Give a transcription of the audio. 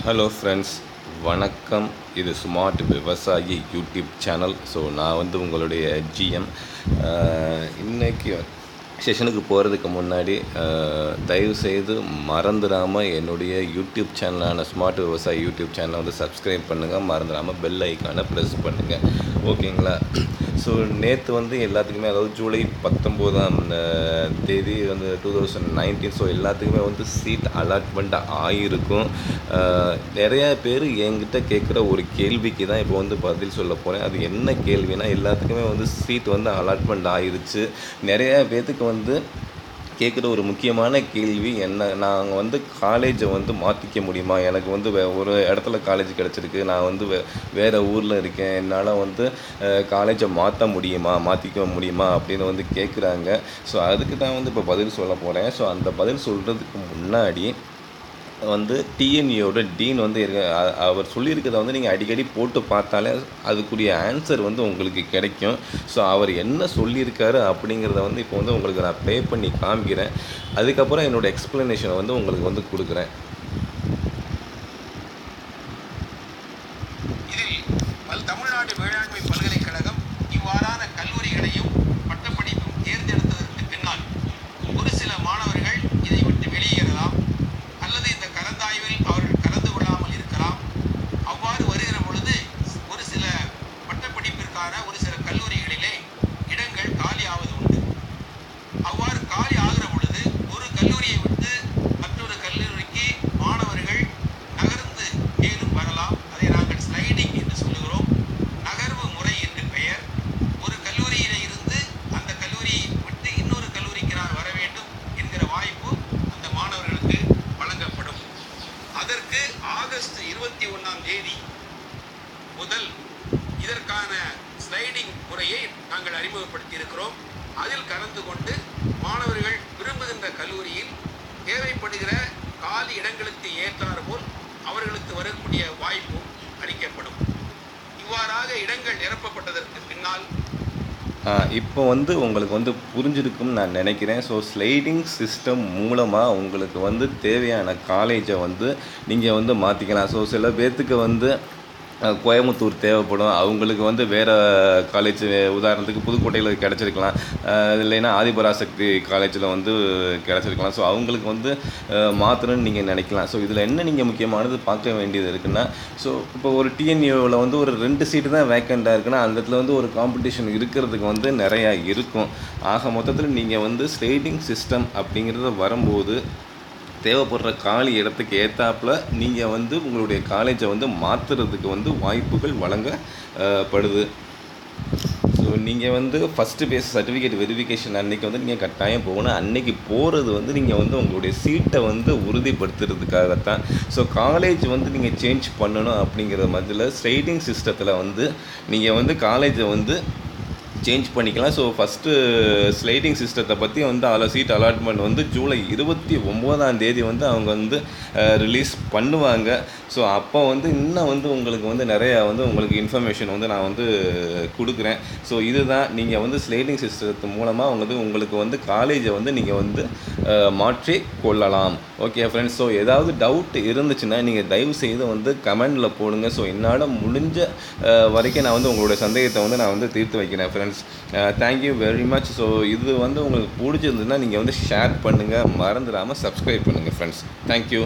Hello friends, வணக்கம். இது smart விவசாயி யூடியூப் சேனல். ஸோ நான் உங்களுடைய ஜிஎம். இன்றைக்கி செஷனுக்கு போகிறதுக்கு முன்னாடி தயவுசெய்து மறந்துடாமல் என்னுடைய யூடியூப் சேனலான ஸ்மார்ட் விவசாயி யூடியூப் சேனலை சப்ஸ்கிரைப் பண்ணுங்கள். மறந்துடாமல் பெல் ஐக்கானை ப்ரெஸ் பண்ணுங்கள். ஓகேங்களா? ஸோ நேற்று எல்லாத்துக்குமே, அதாவது ஜூலை 19ஆம் தேதி 2019, ஸோ எல்லாத்துக்குமே சீட் அலாட்மெண்ட் ஆகியிருக்கும். நிறையா பேர் என்கிட்ட கேட்குற ஒரு கேள்விக்கு தான் இப்போ பதில் சொல்ல போகிறேன். அது என்ன கேள்வினா, எல்லாத்துக்குமே சீட் அலாட்மெண்ட் ஆகிருச்சு. நிறையா பேர்த்துக்கு கேட்குற ஒரு முக்கியமான கேள்வி என்ன, நாங்கள் காலேஜை மாற்றிக்க முடியுமா? எனக்கு ஒரு இடத்துல காலேஜ் கிடச்சிருக்கு, நான் வேறு ஊரில் இருக்கேன், என்னால் காலேஜை மாற்றிக்க முடியுமா அப்படின்னு கேட்குறாங்க. ஸோ அதுக்கு தான் இப்போ பதில் சொல்ல போகிறேன். ஸோ அந்த பதில் சொல்கிறதுக்கு முன்னாடி டிஎன்ஏயோட டீன் அவர் சொல்லியிருக்கிறத நீங்கள் அடிக்கடி போட்டு பார்த்தாலே அதுக்குரிய ஆன்சர் உங்களுக்கு கிடைக்கும். ஸோ அவர் என்ன சொல்லியிருக்காரு அப்படிங்கிறத இப்போ உங்களுக்கு நான் ப்ளே பண்ணி காமிக்கிறேன். அதுக்கப்புறம் என்னோடய எக்ஸ்ப்ளனேஷனை உங்களுக்கு கொடுக்குறேன். இதில் தமிழ்நாடு வேளாண்மை பல்கலைக்கழகம் இவ்வாறான கல்லூரிகளையும் பட்டப்படிப்பும் தேர்ந்தெடுத்ததற்கு பின்னால் ஒரு சில மாணவர்கள் இதை விட்டு வெளியேறலாம், அல்லது இந்த கலந்தாய்வில் அவர்கள் கலந்து கொள்ளாமல் இருக்கலாம். அவ்வாறு வருகிற பொழுது ஒரு சில பட்டப்படிப்பிற்கான ஒரு சில கல்லூரிகளிலே இடங்கள் காலியாவது உண்டு. அவ்வாறு காலி ஆகிற பொழுது ஒரு கல்லூரியை விட்டு மற்றொரு கல்லூரிக்கு மாணவர்கள் நகர்ந்து மேலும் வரலாம். அதை நாங்கள் ஸ்லைடிங் என்று சொல்லுகிறோம். நகர்வு முறை என்று பெயர். ஒரு கல்லூரியிலே இருந்து அந்த கல்லூரியை விட்டு இன்னொரு கல்லூரிக்கு நான் வர வேண்டும் என்கிற வாய்ப்பு அந்த மாணவர்களுக்கு வழங்கப்படும். அதற்கு ஆகஸ்ட் 21ஆம் தேதி முதல் இதற்கான ஸ்லைடிங் முறையை நாங்கள் அறிமுகப்படுத்தி இருக்கிறோம். அதில் கலந்து கொண்டு மாணவர்கள் விரும்புகின்ற கல்லூரியில் தேவைப்படுகிற காலி இடங்களுக்கு ஏற்றாற்போல் அவர்களுக்கு வரக்கூடிய வாய்ப்பும் அளிக்கப்படும். இவ்வாறாக இடங்கள் நிரப்பப்பட்டதற்கு பின்னால் இப்போ உங்களுக்கு புரிஞ்சிருக்கும்னு நான் நினைக்கிறேன். ஸோ ஸ்லைடிங் சிஸ்டம் மூலமாக உங்களுக்கு தேவையான காலேஜை நீங்கள் மாற்றிக்கலாம். ஸோ சில பேர்த்துக்கு கோயம்புத்தூர் தேவைப்படும், அவங்களுக்கு வேறு காலேஜ், உதாரணத்துக்கு புதுக்கோட்டையில் கிடச்சிருக்கலாம், இல்லைன்னா ஆதிபராசக்தி காலேஜில் கிடச்சிருக்கலாம். ஸோ அவங்களுக்கு மாற்றணும்னு நீங்கள் நினைக்கலாம். ஸோ இதில் என்ன நீங்கள் முக்கியமானது பார்க்க வேண்டியது இருக்குன்னா, ஸோ இப்போ ஒரு டிஎன்யூவில் ஒரு 2 சீட்டு தான் வேக்கண்ட்டாக இருக்குன்னா, அந்த இடத்துல ஒரு காம்படிஷன் இருக்கிறதுக்கு நிறையா இருக்கும். ஆக மொத்தத்தில் நீங்கள் ஸ்லைடிங் சிஸ்டம் அப்படிங்கிறது வரும்போது தேவைப்படுற காலி இடத்துக்கு ஏற்றாப்புல நீங்கள் உங்களுடைய காலேஜை மாற்றுறதுக்கு வாய்ப்புகள் வழங்கப்படுது. ஸோ நீங்கள் ஃபஸ்ட்டு பேஸ் சர்டிஃபிகேட் வெரிஃபிகேஷன் அன்றைக்கி நீங்கள் கட்டாயம் போகணும். அன்றைக்கி போகிறது நீங்கள் உங்களுடைய சீட்டை உறுதிப்படுத்துறதுக்காகத்தான். ஸோ காலேஜ் நீங்கள் சேஞ்ச் பண்ணணும் அப்படிங்கிற மத்தியில் ஸ்லைடிங் சிஸ்டத்தில் நீங்கள் காலேஜை சேஞ்ச் பண்ணிக்கலாம். ஸோ ஃபஸ்ட்டு ஸ்லைடிங் சிஸ்டத்தை பற்றி சீட் அலாட்மெண்ட் ஜூலை 29ஆம் தேதி அவங்க ரிலீஸ் பண்ணுவாங்க. ஸோ அப்போ இன்னும் உங்களுக்கு நிறையா உங்களுக்கு இன்ஃபர்மேஷன் நான் கொடுக்குறேன். ஸோ இதுதான் நீங்கள் ஸ்லைடிங் சிஸ்டத்து மூலமாக உங்களுக்கு காலேஜை நீங்கள் மாற்றி கொள்ளலாம். ஓகே ஃப்ரெண்ட்ஸ், ஸோ ஏதாவது டவுட் இருந்துச்சுன்னா நீங்கள் தயவுசெய்து கமெண்டில் போடுங்க. ஸோ என்னால் முடிஞ்ச வரைக்கும் நான் உங்களுடைய சந்தேகத்தை நான் தீர்த்து வைக்கிறேன் friends. Thank you very much. So இது உங்களுக்கு பிடிச்சிருந்ததுன்னா நீங்கள் ஷேர் பண்ணுங்கள், மறந்துடாமல் சப்ஸ்கிரைப் பண்ணுங்கள் ஃப்ரெண்ட்ஸ். தேங்க்யூ.